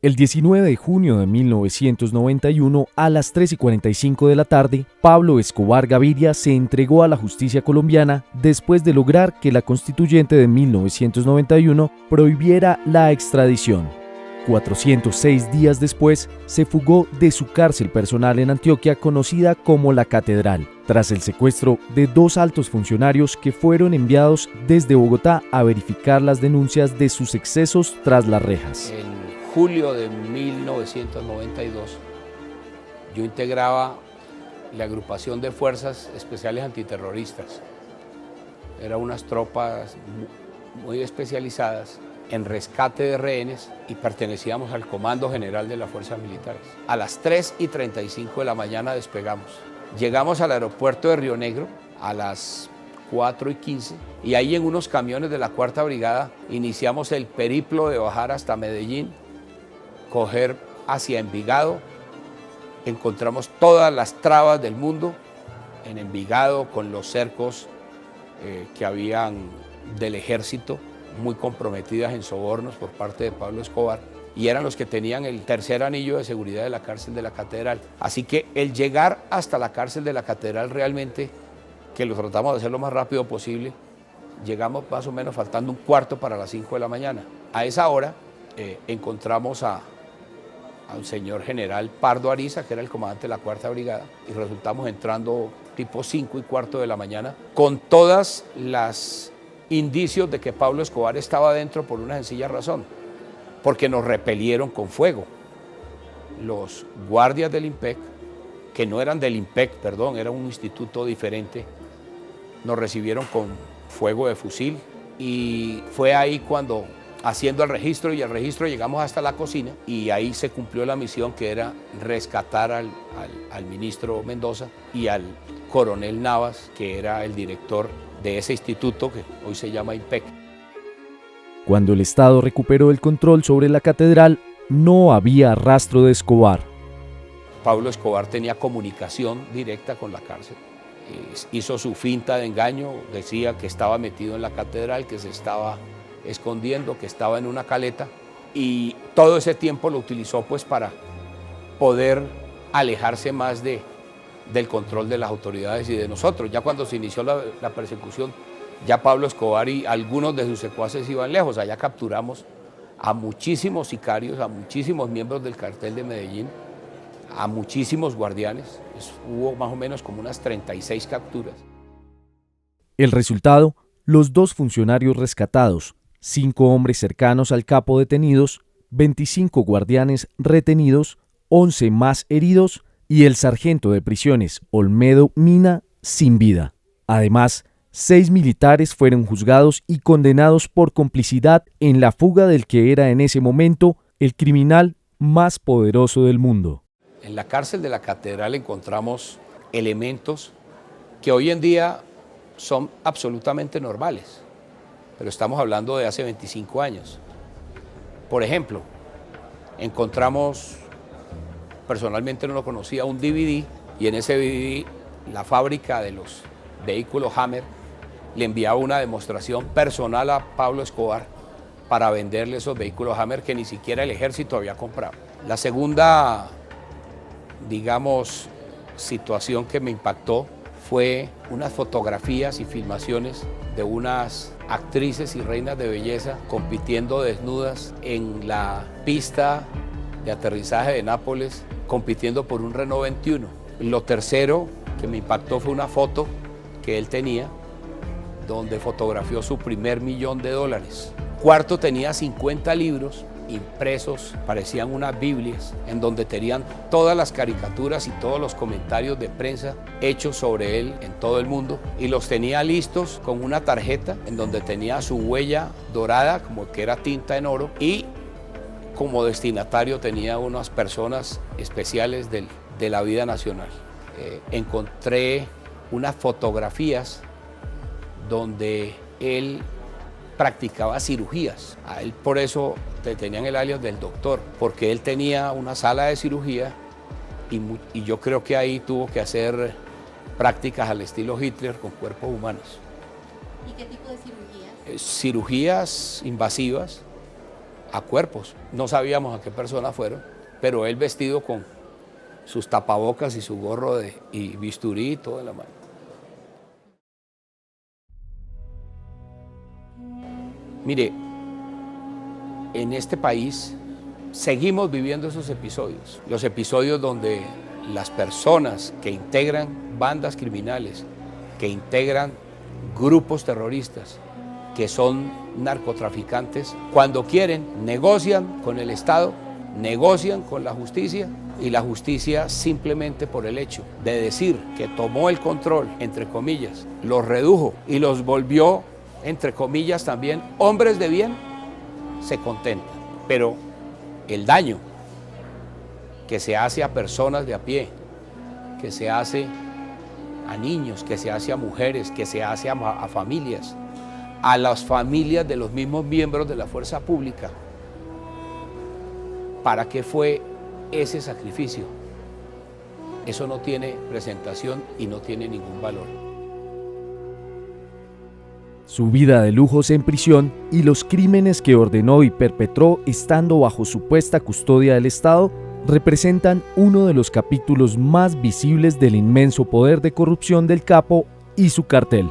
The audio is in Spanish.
El 19 de junio de 1991, a las 3:45 de la tarde, Pablo Escobar Gaviria se entregó a la justicia colombiana después de lograr que la constituyente de 1991 prohibiera la extradición. 406 días después, se fugó de su cárcel personal en Antioquia, conocida como La Catedral, tras el secuestro de 2 altos funcionarios que fueron enviados desde Bogotá a verificar las denuncias de sus excesos tras las rejas. En julio de 1992, yo integraba la agrupación de fuerzas especiales antiterroristas. Eran unas tropas muy especializadas en rescate de rehenes y pertenecíamos al Comando General de las Fuerzas Militares. A las 3:35 de la mañana despegamos. Llegamos al aeropuerto de Río Negro a las 4:15 y ahí en unos camiones de la 4ª Brigada iniciamos el periplo de bajar hasta Medellín, coger hacia Envigado. Encontramos todas las trabas del mundo en Envigado con los cercos que habían del ejército, muy comprometidas en sobornos por parte de Pablo Escobar, y eran los que tenían el tercer anillo de seguridad de la cárcel de la Catedral. Así que el llegar hasta la cárcel de la Catedral realmente, que lo tratamos de hacer lo más rápido posible, llegamos más o menos faltando un cuarto para las 5 de la mañana. A esa hora encontramos a un señor general Pardo Ariza, que era el comandante de la 4ª Brigada, y resultamos entrando tipo 5:15 de la mañana, con todas las indicios de que Pablo Escobar estaba adentro por una sencilla razón, porque nos repelieron con fuego. Los guardias del IMPEC, que no eran del IMPEC, perdón, era un instituto diferente, nos recibieron con fuego de fusil y fue ahí cuando, haciendo el registro y el registro, llegamos hasta la cocina y ahí se cumplió la misión que era rescatar al ministro Mendoza y al coronel Navas, que era el director de ese instituto que hoy se llama IMPEC. Cuando el Estado recuperó el control sobre la catedral, no había rastro de Escobar. Pablo Escobar tenía comunicación directa con la cárcel. Hizo su finta de engaño, decía que estaba metido en la catedral, que se estaba escondiendo, que estaba en una caleta, y todo ese tiempo lo utilizó pues para poder alejarse más del control de las autoridades y de nosotros. Ya cuando se inició la persecución, ya Pablo Escobar y algunos de sus secuaces iban lejos. Allá capturamos a muchísimos sicarios, a muchísimos miembros del cartel de Medellín, a muchísimos guardianes. Hubo más o menos como unas 36 capturas. El resultado, los 2 funcionarios rescatados, 5 hombres cercanos al capo detenidos, 25 guardianes retenidos, 11 más heridos y el sargento de prisiones Olmedo Mina sin vida. Además, 6 militares fueron juzgados y condenados por complicidad en la fuga del que era en ese momento el criminal más poderoso del mundo. En la cárcel de la Catedral encontramos elementos que hoy en día son absolutamente normales, pero estamos hablando de hace 25 años. Por ejemplo, encontramos, personalmente no lo conocía, un DVD, y en ese DVD la fábrica de los vehículos Hammer le enviaba una demostración personal a Pablo Escobar para venderle esos vehículos Hammer que ni siquiera el ejército había comprado. La segunda, digamos, situación que me impactó fue unas fotografías y filmaciones de unas actrices y reinas de belleza compitiendo desnudas en la pista de aterrizaje de Nápoles, compitiendo por un Renault 21. Lo tercero que me impactó fue una foto que él tenía donde fotografió su primer $1.000.000. Cuarto, tenía 50 libros impresos, parecían unas Biblias, en donde tenían todas las caricaturas y todos los comentarios de prensa hechos sobre él en todo el mundo, y los tenía listos con una tarjeta en donde tenía su huella dorada, como que era tinta en oro, y como destinatario tenía unas personas especiales de la vida nacional. Encontré unas fotografías donde él practicaba cirugías. A él por eso tenían el alias del doctor, porque él tenía una sala de cirugía y yo creo que ahí tuvo que hacer prácticas al estilo Hitler con cuerpos humanos. ¿Y qué tipo de cirugías? Cirugías invasivas a cuerpos. No sabíamos a qué personas fueron, pero él vestido con sus tapabocas y su gorro y bisturí y todo en la mano. Mire, en este país seguimos viviendo esos episodios. Los episodios donde las personas que integran bandas criminales, que integran grupos terroristas, que son narcotraficantes, cuando quieren negocian con el Estado, negocian con la justicia, y la justicia simplemente por el hecho de decir que tomó el control, entre comillas, los redujo y los volvió, entre comillas también, hombres de bien, se contentan. Pero el daño que se hace a personas de a pie, que se hace a niños, que se hace a mujeres, que se hace a familias, a las familias de los mismos miembros de la fuerza pública. ¿Para qué fue ese sacrificio? Eso no tiene presentación y no tiene ningún valor. Su vida de lujos en prisión y los crímenes que ordenó y perpetró estando bajo supuesta custodia del Estado representan uno de los capítulos más visibles del inmenso poder de corrupción del capo y su cartel.